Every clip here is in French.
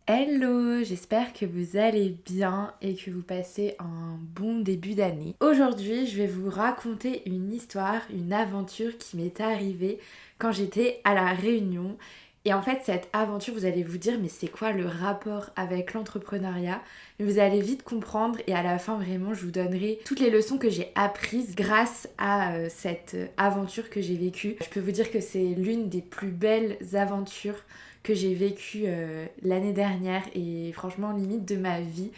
Hello, j'espère que vous allez bien et que vous passez un bon début d'année. Aujourd'hui, je vais vous raconter une histoire, une aventure qui m'est arrivée quand j'étais à La Réunion. Et en fait, cette aventure, vous allez vous dire, mais c'est quoi le rapport avec l'entrepreneuriat? Mais vous allez vite comprendre et à la fin, vraiment, je vous donnerai toutes les leçons que j'ai apprises grâce à cette aventure que j'ai vécue. Je peux vous dire que c'est l'une des plus belles aventures que j'ai vécu l'année dernière et franchement limite de ma vie,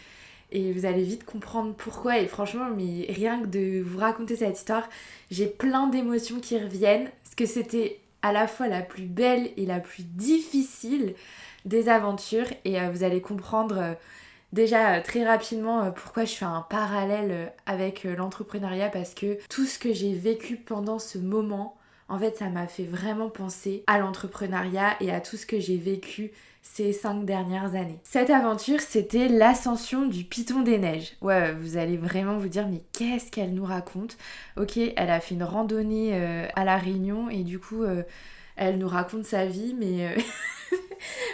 et vous allez vite comprendre pourquoi. Et franchement, mais rien que de vous raconter cette histoire, j'ai plein d'émotions qui reviennent parce que c'était à la fois la plus belle et la plus difficile des aventures. Et vous allez comprendre déjà très rapidement pourquoi je fais un parallèle avec l'entrepreneuriat, parce que tout ce que j'ai vécu pendant ce moment, en fait, ça m'a fait vraiment penser à l'entrepreneuriat et à tout ce que j'ai vécu ces 5 dernières années. Cette aventure, c'était l'ascension du Piton des Neiges. Ouais, vous allez vraiment vous dire, mais qu'est-ce qu'elle nous raconte? Ok, elle a fait une randonnée à La Réunion et du coup, elle nous raconte sa vie, mais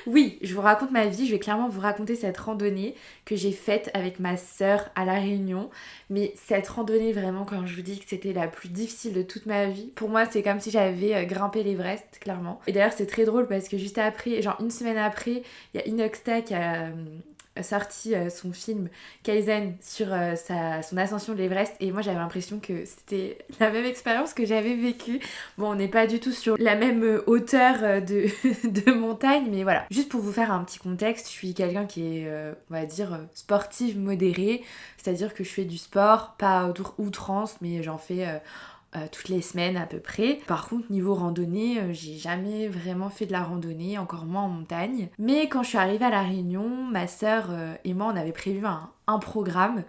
oui, je vous raconte ma vie, je vais clairement vous raconter cette randonnée que j'ai faite avec ma sœur à La Réunion. Mais cette randonnée, vraiment, quand je vous dis que c'était la plus difficile de toute ma vie, pour moi, c'est comme si j'avais grimpé l'Everest, clairement. Et d'ailleurs, c'est très drôle parce que juste après, genre une semaine après, il y a Inoxta qui a sorti son film Kaizen sur son ascension de l'Everest, et moi j'avais l'impression que c'était la même expérience que j'avais vécue. Bon, on n'est pas du tout sur la même hauteur de montagne, mais voilà. Juste pour vous faire un petit contexte, je suis quelqu'un qui est, on va dire, sportive modérée, c'est-à-dire que je fais du sport, pas à outrance, mais j'en fais toutes les semaines à peu près. Par contre, niveau randonnée, j'ai jamais vraiment fait de la randonnée, encore moins en montagne. Mais quand je suis arrivée à La Réunion, ma sœur et moi, on avait prévu un programme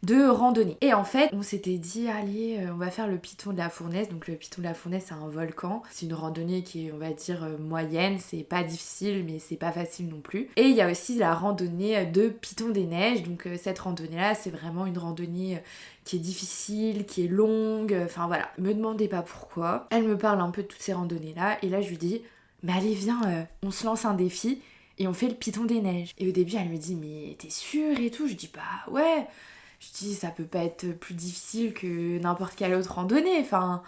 de randonnée. Et en fait, on s'était dit, allez, on va faire le Piton de la Fournaise. Donc le Piton de la Fournaise, c'est un volcan. C'est une randonnée qui est, on va dire, moyenne. C'est pas difficile, mais c'est pas facile non plus. Et il y a aussi la randonnée de Piton des Neiges. Donc cette randonnée-là, c'est vraiment une randonnée qui est difficile, qui est longue. Enfin voilà, me demandez pas pourquoi. Elle me parle un peu de toutes ces randonnées-là. Et là, je lui dis, mais allez, viens, on se lance un défi et on fait le Piton des Neiges. Et au début, elle me dit, mais t'es sûre et tout? Je dis, bah ouais. Je dis, ça peut pas être plus difficile que n'importe quelle autre randonnée, enfin,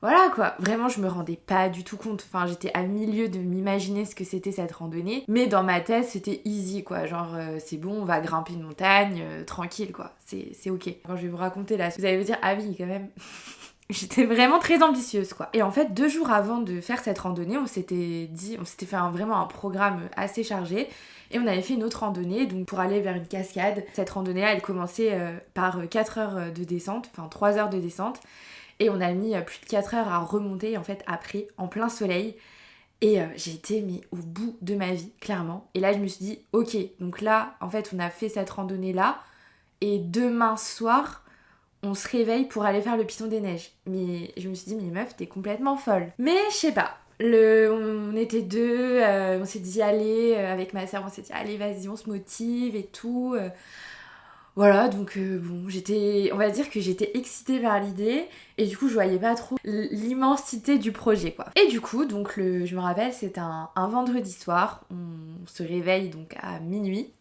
voilà quoi. Vraiment, je me rendais pas du tout compte, enfin, j'étais à milieu de m'imaginer ce que c'était cette randonnée, mais dans ma tête, c'était easy quoi, genre, c'est bon, on va grimper une montagne, tranquille quoi, c'est ok. Quand je vais vous raconter là, vous allez vous dire, ah oui, quand même... J'étais vraiment très ambitieuse quoi. Et en fait 2 jours avant de faire cette randonnée, on s'était fait vraiment un programme assez chargé, et on avait fait une autre randonnée donc pour aller vers une cascade. Cette randonnée là, elle commençait par 4 heures de descente, enfin 3 heures de descente, et on a mis plus de 4 heures à remonter en fait après en plein soleil. Et j'ai été mais au bout de ma vie clairement. Et là je me suis dit ok, donc là en fait on a fait cette randonnée là, et demain soir on se réveille pour aller faire le Piton des Neiges. Mais je me suis dit, mais meuf, t'es complètement folle. Mais je sais pas. On était deux, on s'est dit allez, avec ma sœur, on s'est dit allez vas-y, on se motive et tout. Voilà, donc bon, on va dire que j'étais excitée vers l'idée, et du coup je voyais pas trop l'immensité du projet quoi. Et du coup, donc je me rappelle, c'était un vendredi soir, on se réveille donc à minuit,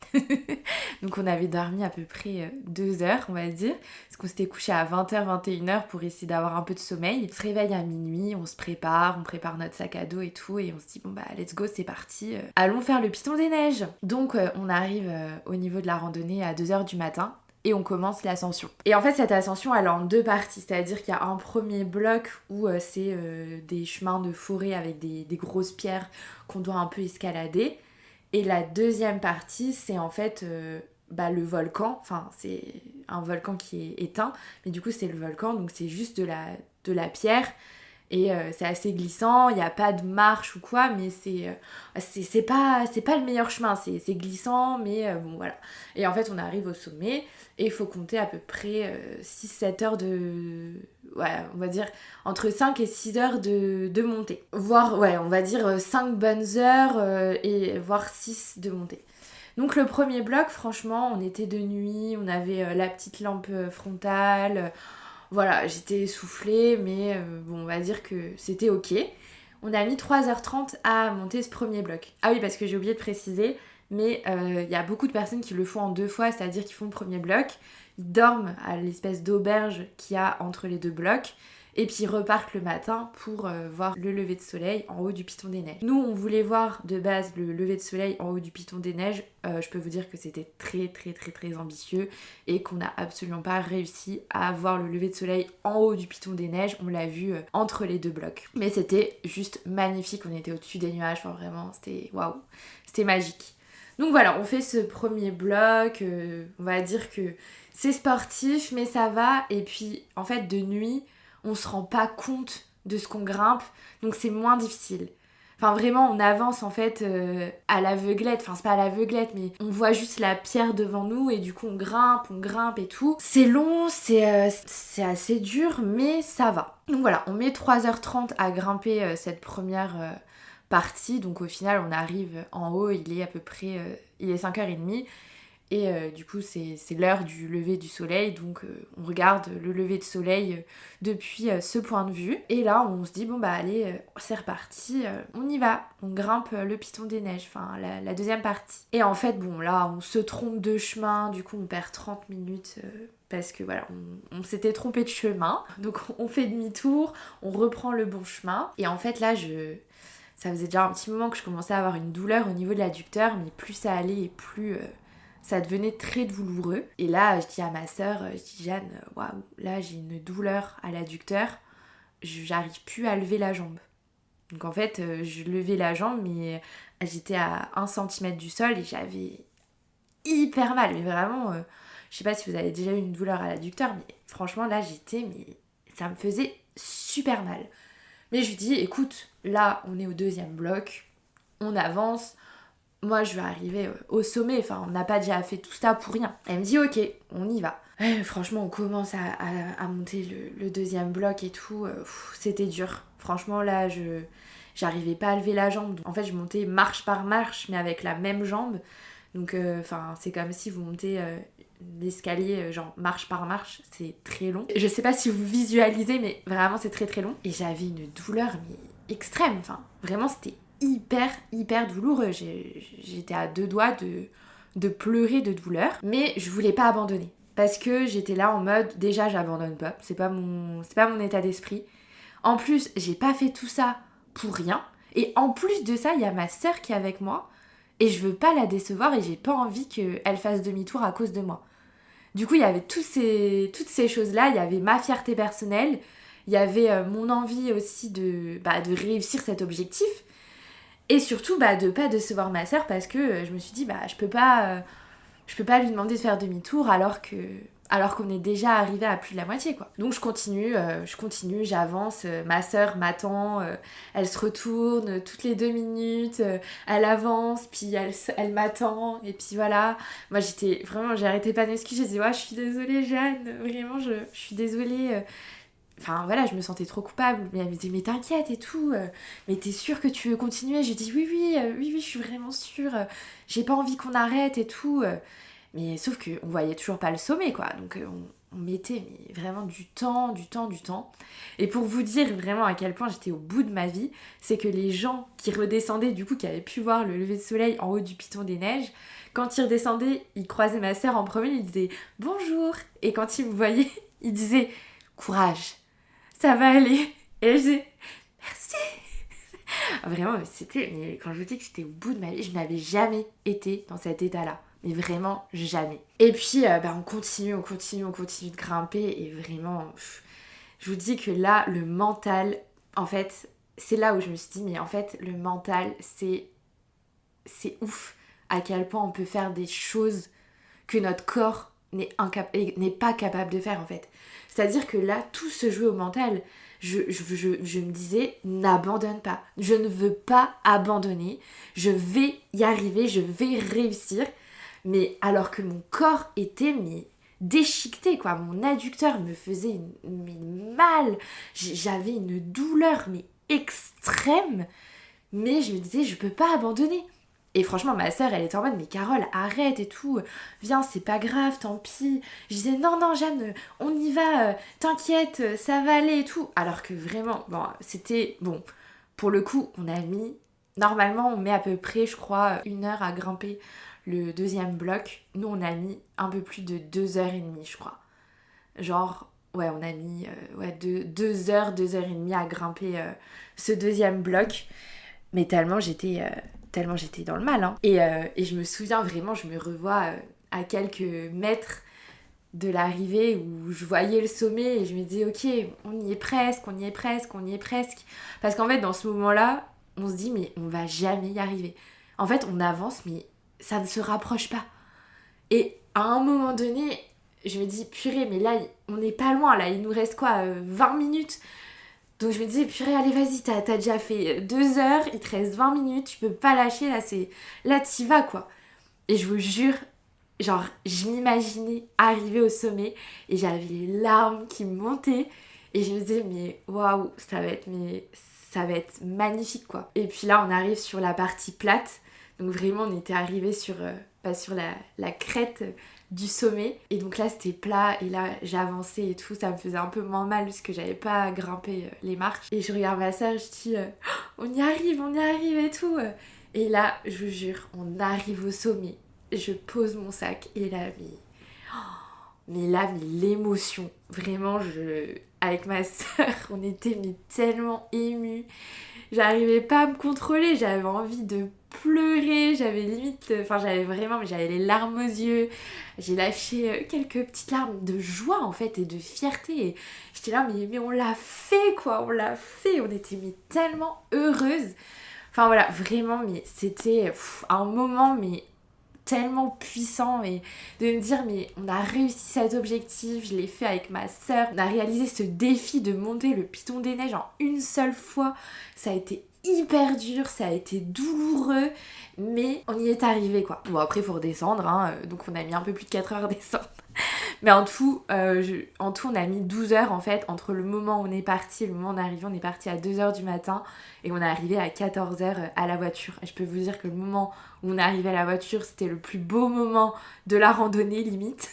donc on avait dormi à peu près 2 heures on va dire, parce qu'on s'était couché à 20h, 21h pour essayer d'avoir un peu de sommeil. On se réveille à minuit, on se prépare, on prépare notre sac à dos et tout, et on se dit bon bah let's go, c'est parti, allons faire le Piton des Neiges. Donc on arrive au niveau de la randonnée à 2h du matin, et on commence l'ascension. Et en fait cette ascension elle est en 2 parties, c'est-à-dire qu'il y a un premier bloc où c'est des chemins de forêt avec des grosses pierres qu'on doit un peu escalader, et la deuxième partie c'est en fait le volcan, enfin c'est un volcan qui est éteint, mais du coup c'est le volcan, donc c'est juste de la pierre, et c'est assez glissant, il n'y a pas de marche ou quoi, mais c'est pas le meilleur chemin, c'est glissant, mais bon voilà. Et en fait on arrive au sommet, et il faut compter à peu près 6-7 heures de... Ouais, on va dire entre 5 et 6 heures de montée. Voire, ouais, on va dire 5 bonnes heures et voire 6 de montée. Donc le premier bloc, franchement, on était de nuit, on avait la petite lampe frontale, voilà, j'étais essoufflée, mais bon, on va dire que c'était ok. On a mis 3h30 à monter ce premier bloc. Ah oui, parce que j'ai oublié de préciser, mais il y a beaucoup de personnes qui le font en 2 fois, c'est-à-dire qu'ils font le premier bloc, ils dorment à l'espèce d'auberge qu'il y a entre les 2 blocs, et puis ils repartent le matin pour voir le lever de soleil en haut du Piton des Neiges. Nous, on voulait voir de base le lever de soleil en haut du Piton des Neiges. Je peux vous dire que c'était très très très très ambitieux et qu'on n'a absolument pas réussi à voir le lever de soleil en haut du Piton des Neiges. On l'a vu entre les 2 blocs. Mais c'était juste magnifique, on était au-dessus des nuages, enfin vraiment, c'était waouh, c'était magique. Donc voilà, on fait ce premier bloc, on va dire que c'est sportif mais ça va, et puis en fait de nuit, on se rend pas compte de ce qu'on grimpe, donc c'est moins difficile. Enfin vraiment, on avance en fait à l'aveuglette, enfin c'est pas à l'aveuglette, mais on voit juste la pierre devant nous et du coup on grimpe et tout. C'est long, c'est assez dur, mais ça va. Donc voilà, on met 3h30 à grimper cette première partie, donc au final on arrive en haut, il est à peu près, il est 5h30. Et du coup, c'est l'heure du lever du soleil, donc on regarde le lever de soleil depuis ce point de vue. Et là, on se dit, bon bah allez, c'est reparti, on y va, on grimpe le Piton des Neiges, enfin la deuxième partie. Et en fait, bon là, on se trompe de chemin, du coup on perd 30 minutes parce que voilà, on s'était trompé de chemin. Donc on fait demi-tour, on reprend le bon chemin. Et en fait là, ça faisait déjà un petit moment que je commençais à avoir une douleur au niveau de l'adducteur, mais plus ça allait et plus... ça devenait très douloureux. Et là, je dis à ma sœur, je dis Jeanne, waouh, là j'ai une douleur à l'adducteur, j'arrive plus à lever la jambe. Donc en fait, je levais la jambe, mais j'étais à 1 cm du sol et j'avais hyper mal. Mais vraiment, je sais pas si vous avez déjà eu une douleur à l'adducteur, mais franchement là mais ça me faisait super mal. Mais je lui dis, écoute, là on est au 2e bloc, on avance. Moi, je vais arriver au sommet, enfin, on n'a pas déjà fait tout ça pour rien. Elle me dit, ok, on y va. Franchement, on commence à monter le 2e bloc et tout. C'était dur. Franchement, là, j'arrivais pas à lever la jambe. Donc, en fait, je montais marche par marche, mais avec la même jambe. Donc, c'est comme si vous montez l'escalier, genre marche par marche. C'est très long. Je sais pas si vous visualisez, mais vraiment, c'est très très long. Et j'avais une douleur, mais extrême. Enfin, vraiment, c'était hyper douloureux. J'étais à 2 doigts de pleurer de douleur, mais je voulais pas abandonner parce que j'étais là en mode déjà j'abandonne pas, c'est pas mon état d'esprit. En plus, j'ai pas fait tout ça pour rien, et en plus de ça, il y a ma sœur qui est avec moi et je veux pas la décevoir et j'ai pas envie qu'elle fasse demi-tour à cause de moi. Du coup, il y avait toutes ces choses-là, il y avait ma fierté personnelle, il y avait mon envie aussi de réussir cet objectif. Et surtout, de pas décevoir ma sœur parce que je me suis dit, je peux pas lui demander de faire demi-tour alors qu'on est déjà arrivé à plus de la moitié, quoi. Donc je continue, j'avance, ma sœur m'attend, elle se retourne toutes les 2 minutes, elle avance, puis elle m'attend, et puis voilà. Moi j'arrêtais pas de m'excuser, je disais, ouais, je suis désolée Jeanne, vraiment, je suis désolée. Enfin voilà, je me sentais trop coupable. Mais elle me disait, mais t'inquiète et tout, mais t'es sûre que tu veux continuer? J'ai dit, oui, je suis vraiment sûre, j'ai pas envie qu'on arrête et tout. Mais sauf qu'on voyait toujours pas le sommet, quoi. Donc on mettait mais vraiment du temps. Et pour vous dire vraiment à quel point j'étais au bout de ma vie, c'est que les gens qui redescendaient, du coup, qui avaient pu voir le lever de soleil en haut du Piton des Neiges, quand ils redescendaient, ils croisaient ma sœur en premier, ils disaient bonjour. Et quand ils me voyaient, ils disaient courage, ça va aller. Et je disais merci. Vraiment, mais quand je vous dis que j'étais au bout de ma vie, je n'avais jamais été dans cet état-là. Mais vraiment jamais. Et puis on continue de grimper et vraiment, je vous dis que là, le mental, en fait, c'est là où je me suis dit, mais en fait, le mental, c'est ouf à quel point on peut faire des choses que notre corps n'est pas capable de faire, en fait. C'est-à-dire que là, tout se jouait au mental. Je me disais, n'abandonne pas. Je ne veux pas abandonner. Je vais y arriver, je vais réussir. Mais alors que mon corps était déchiqueté, quoi. Mon adducteur me faisait mal. J'avais une douleur extrême. Mais je me disais, je peux pas abandonner. Et franchement, ma sœur, elle était en mode, mais Carole, arrête et tout, viens, c'est pas grave, tant pis. Je disais, non, Jeanne, on y va, t'inquiète, ça va aller et tout. Alors que vraiment, c'était, bon, pour le coup, on a mis Normalement, on met à peu près, je crois, 1 heure à grimper le deuxième bloc. Nous, on a mis un peu plus de 2h30, je crois. Genre, ouais, on a mis 2 heures, 2h30 à grimper ce deuxième bloc. Mais tellement j'étais dans le mal. Hein. Et je me souviens vraiment, je me revois à quelques mètres de l'arrivée où je voyais le sommet et je me disais ok, on y est presque, on y est presque, on y est presque. Parce qu'en fait, dans ce moment-là, on se dit mais on va jamais y arriver. En fait, on avance mais ça ne se rapproche pas. Et à un moment donné, je me dis purée, mais là, on n'est pas loin, là, il nous reste quoi, 20 minutes. Donc je me disais, purée, allez, vas-y, t'as déjà fait 2 heures, il te reste 20 minutes, tu peux pas lâcher, là t'y vas, quoi. Et je vous jure, genre, je m'imaginais arriver au sommet et j'avais les larmes qui me montaient. Et je me disais, mais waouh, ça va être magnifique, quoi. Et puis là, on arrive sur la partie plate. Donc vraiment, on était arrivé sur la crête du sommet. Et donc là, c'était plat. Et là, j'avançais et tout. Ça me faisait un peu moins mal parce que j'avais pas grimpé les marches. Et je regarde ma sœur, je dis, on y arrive et tout. Et là, je vous jure, on arrive au sommet. Je pose mon sac. Et là, mais l'émotion. Vraiment, avec ma sœur, on était tellement émus. J'arrivais pas à me contrôler, j'avais envie de pleurer, j'avais les larmes aux yeux. J'ai lâché quelques petites larmes de joie en fait et de fierté. Et j'étais là, mais on l'a fait quoi, on l'a fait, on était tellement heureuses. Enfin voilà, vraiment, mais c'était un moment tellement puissant et de me dire mais on a réussi cet objectif, je l'ai fait avec ma sœur, on a réalisé ce défi de monter le Piton des Neiges en une seule fois, ça a été hyper dur, ça a été douloureux, mais on y est arrivé quoi. Bon après il faut redescendre, hein, donc on a mis un peu plus de 4 heures à descendre. Mais en tout, on a mis 12 heures en fait entre le moment où on est parti et le moment où on est arrivé. On est parti à 2 heures du matin et on est arrivé à 14 heures à la voiture. Et je peux vous dire que le moment où on est arrivé à la voiture, c'était le plus beau moment de la randonnée limite.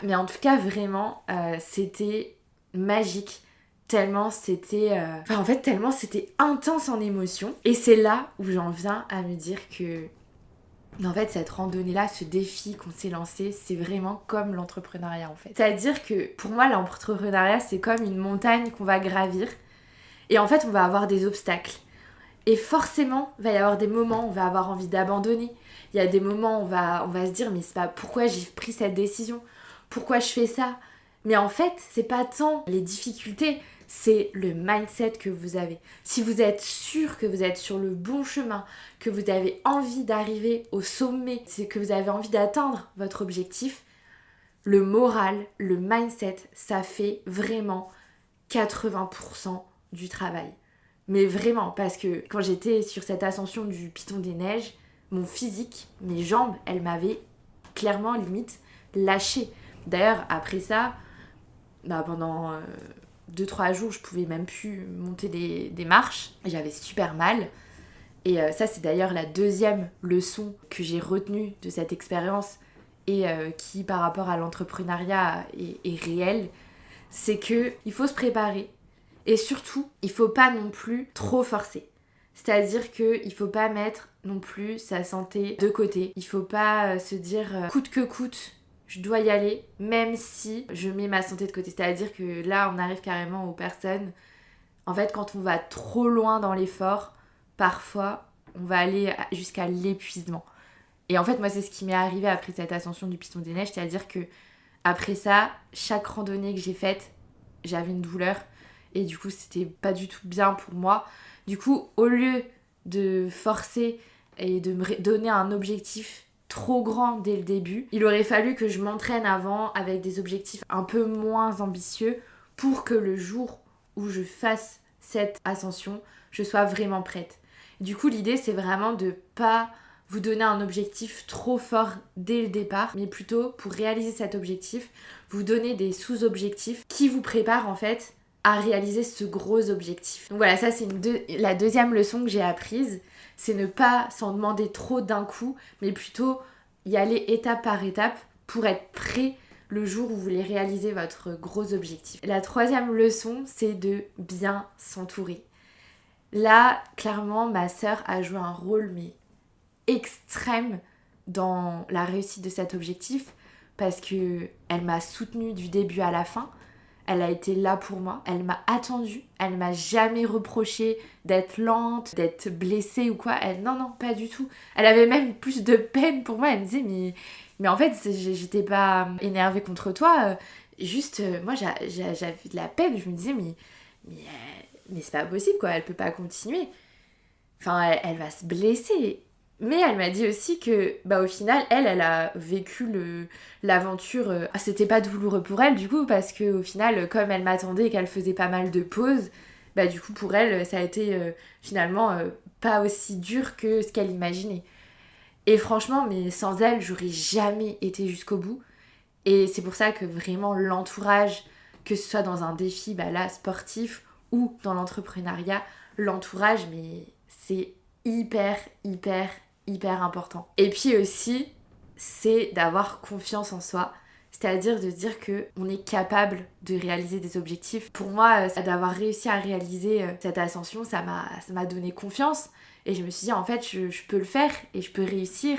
Mais en tout cas, vraiment, c'était magique. Tellement c'était... tellement c'était intense en émotion. Et c'est là où j'en viens à me dire que en fait, cette randonnée-là, ce défi qu'on s'est lancé, c'est vraiment comme l'entrepreneuriat en fait. C'est-à-dire que pour moi, l'entrepreneuriat, c'est comme une montagne qu'on va gravir. Et en fait, on va avoir des obstacles. Et forcément, il va y avoir des moments où on va avoir envie d'abandonner. Il y a des moments où on va se dire, mais c'est pas pourquoi j'ai pris cette décision, pourquoi je fais ça. Mais en fait, c'est pas tant les difficultés, c'est le mindset que vous avez. Si vous êtes sûr que vous êtes sur le bon chemin, que vous avez envie d'arriver au sommet, c'est que vous avez envie d'atteindre votre objectif, le moral, le mindset, ça fait vraiment 80% du travail. Mais vraiment, parce que quand j'étais sur cette ascension du Piton des Neiges, mon physique, mes jambes, elles m'avaient clairement limite lâché. D'ailleurs, après ça, pendant 2-3 jours, je pouvais même plus monter des marches. J'avais super mal. Et ça, c'est d'ailleurs la deuxième leçon que j'ai retenue de cette expérience et qui, par rapport à l'entrepreneuriat, est réelle. C'est qu'il faut se préparer. Et surtout, il faut pas non plus trop forcer. C'est-à-dire qu'il faut pas mettre non plus sa santé de côté. Il faut pas se dire coûte que coûte, je dois y aller, même si je mets ma santé de côté. C'est-à-dire que là, on arrive carrément aux personnes. En fait, quand on va trop loin dans l'effort, parfois, on va aller jusqu'à l'épuisement. Et en fait, moi, c'est ce qui m'est arrivé après cette ascension du Piton des Neiges. C'est-à-dire que après ça, chaque randonnée que j'ai faite, j'avais une douleur. Et du coup, c'était pas du tout bien pour moi. Du coup, au lieu de forcer et de me donner un objectif trop grand dès le début, il aurait fallu que je m'entraîne avant avec des objectifs un peu moins ambitieux pour que le jour où je fasse cette ascension, je sois vraiment prête. Du coup, l'idée, c'est vraiment de pas vous donner un objectif trop fort dès le départ, mais plutôt pour réaliser cet objectif, vous donner des sous-objectifs qui vous préparent en fait à réaliser ce gros objectif. Donc voilà, ça c'est la deuxième leçon que j'ai apprise, c'est ne pas s'en demander trop d'un coup, mais plutôt y aller étape par étape pour être prêt le jour où vous voulez réaliser votre gros objectif. La troisième leçon, c'est de bien s'entourer. Là, clairement, ma sœur a joué un rôle mais extrême dans la réussite de cet objectif parce que elle m'a soutenue du début à la fin. Elle a été là pour moi, elle m'a attendue, elle m'a jamais reproché d'être lente, d'être blessée ou quoi. Non, non, pas du tout. Elle avait même plus de peine pour moi. Elle me disait, mais en fait, j'étais pas énervée contre toi. Juste, moi, j'avais de la peine. Je me disais, mais c'est pas possible, quoi. Elle peut pas continuer. Enfin, elle va se blesser. Mais elle m'a dit aussi que, au final, elle a vécu l'aventure. C'était pas douloureux pour elle, du coup, parce que au final, comme elle m'attendait et qu'elle faisait pas mal de pauses, du coup, pour elle, ça a été finalement pas aussi dur que ce qu'elle imaginait. Et franchement, mais sans elle, j'aurais jamais été jusqu'au bout. Et c'est pour ça que vraiment l'entourage, que ce soit dans un défi là, sportif ou dans l'entrepreneuriat, l'entourage, mais c'est hyper, hyper, hyper important. Et puis aussi, c'est d'avoir confiance en soi. C'est-à-dire de se dire qu'on est capable de réaliser des objectifs. Pour moi, d'avoir réussi à réaliser cette ascension, ça m'a donné confiance. Et je me suis dit, en fait, je peux le faire et je peux réussir.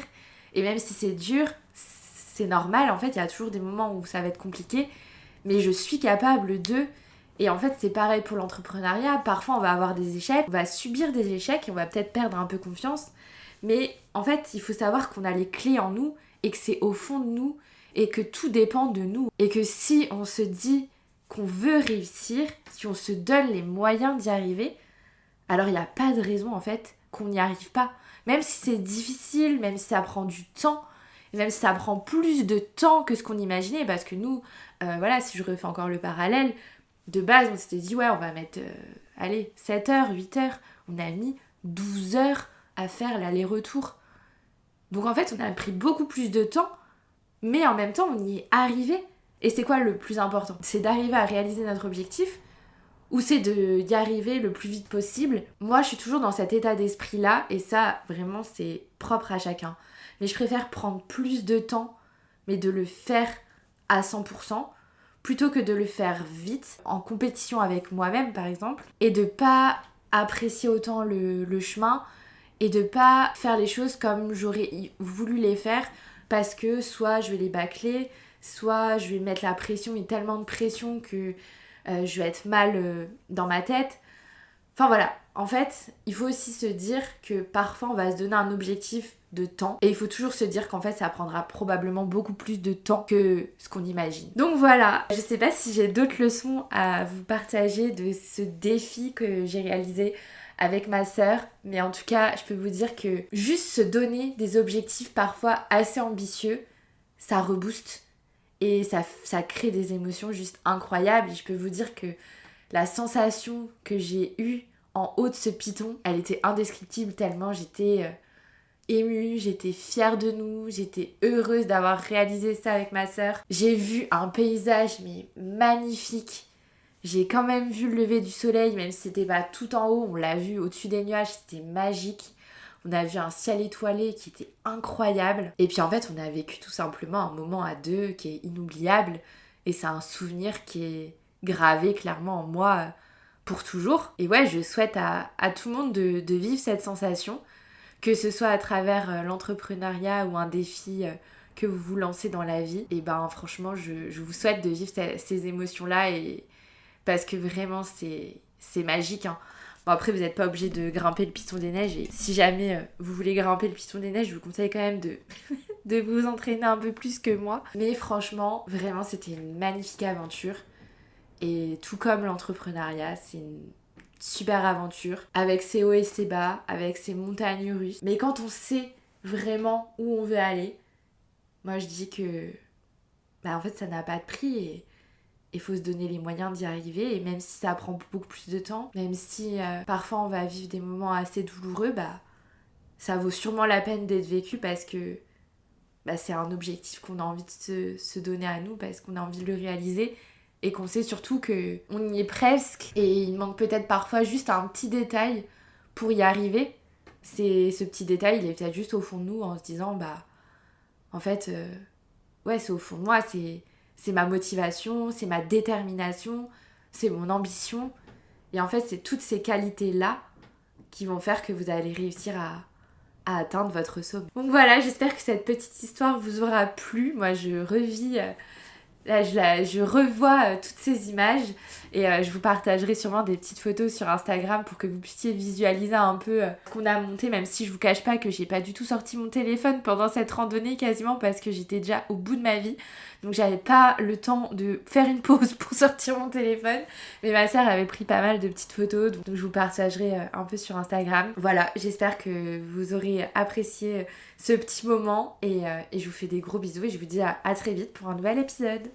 Et même si c'est dur, c'est normal. En fait, il y a toujours des moments où ça va être compliqué. Mais je suis capable de... Et en fait, c'est pareil pour l'entrepreneuriat. Parfois, on va avoir des échecs, on va subir des échecs et on va peut-être perdre un peu confiance. Mais en fait, il faut savoir qu'on a les clés en nous et que c'est au fond de nous et que tout dépend de nous. Et que si on se dit qu'on veut réussir, si on se donne les moyens d'y arriver, alors il n'y a pas de raison en fait qu'on n'y arrive pas. Même si c'est difficile, même si ça prend du temps, et même si ça prend plus de temps que ce qu'on imaginait, parce que nous, voilà, si je refais encore le parallèle, de base on s'était dit ouais on va mettre, 7 heures, 8 heures, on a mis 12 heures à faire l'aller-retour. Donc en fait on a pris beaucoup plus de temps, mais en même temps on y est arrivé. Et c'est quoi le plus important? C'est d'arriver à réaliser notre objectif ou c'est d'y arriver le plus vite possible. Moi je suis toujours dans cet état d'esprit là et ça vraiment c'est propre à chacun. Mais je préfère prendre plus de temps mais de le faire à 100% plutôt que de le faire vite en compétition avec moi-même par exemple et de pas apprécier autant le chemin et de pas faire les choses comme j'aurais voulu les faire parce que soit je vais les bâcler, soit je vais mettre la pression et tellement de pression que je vais être mal dans ma tête. Enfin voilà, en fait, il faut aussi se dire que parfois on va se donner un objectif de temps et il faut toujours se dire qu'en fait ça prendra probablement beaucoup plus de temps que ce qu'on imagine. Donc voilà, je sais pas si j'ai d'autres leçons à vous partager de ce défi que j'ai réalisé avec ma sœur, mais en tout cas je peux vous dire que juste se donner des objectifs parfois assez ambitieux, ça rebooste et ça crée des émotions juste incroyables. Et je peux vous dire que la sensation que j'ai eue en haut de ce piton, elle était indescriptible tellement j'étais émue, j'étais fière de nous, j'étais heureuse d'avoir réalisé ça avec ma sœur. J'ai vu un paysage mais magnifique. J'ai quand même vu le lever du soleil, même si c'était pas tout en haut, on l'a vu au-dessus des nuages, c'était magique. On a vu un ciel étoilé qui était incroyable. Et puis en fait, on a vécu tout simplement un moment à deux qui est inoubliable. Et c'est un souvenir qui est gravé clairement en moi pour toujours. Et ouais, je souhaite à tout le monde de vivre cette sensation, que ce soit à travers l'entrepreneuriat ou un défi que vous vous lancez dans la vie. Et ben franchement, je vous souhaite de vivre ces émotions-là et parce que vraiment c'est magique, hein. Bon après vous n'êtes pas obligé de grimper le piton des neiges et si jamais vous voulez grimper le piton des neiges, je vous conseille quand même de vous entraîner un peu plus que moi. Mais franchement, vraiment c'était une magnifique aventure et tout comme l'entrepreneuriat, c'est une super aventure avec ses hauts et ses bas, avec ses montagnes russes. Mais quand on sait vraiment où on veut aller, moi je dis que en fait ça n'a pas de prix et il faut se donner les moyens d'y arriver et même si ça prend beaucoup plus de temps, même si parfois on va vivre des moments assez douloureux, ça vaut sûrement la peine d'être vécu parce que c'est un objectif qu'on a envie de se donner à nous parce qu'on a envie de le réaliser et qu'on sait surtout qu'on y est presque et il manque peut-être parfois juste un petit détail pour y arriver. Ce petit détail, il est peut-être juste au fond de nous en se disant en fait ouais c'est au fond de moi, c'est ma motivation, c'est ma détermination, c'est mon ambition. Et en fait, c'est toutes ces qualités-là qui vont faire que vous allez réussir à atteindre votre sommet. Donc voilà, j'espère que cette petite histoire vous aura plu. Moi je revis... Là, je revois toutes ces images et je vous partagerai sûrement des petites photos sur Instagram pour que vous puissiez visualiser un peu ce qu'on a monté, même si je vous cache pas que j'ai pas du tout sorti mon téléphone pendant cette randonnée quasiment parce que j'étais déjà au bout de ma vie. Donc j'avais pas le temps de faire une pause pour sortir mon téléphone. Mais ma sœur avait pris pas mal de petites photos, donc je vous partagerai un peu sur Instagram. Voilà, j'espère que vous aurez apprécié ce petit moment et je vous fais des gros bisous et je vous dis à très vite pour un nouvel épisode.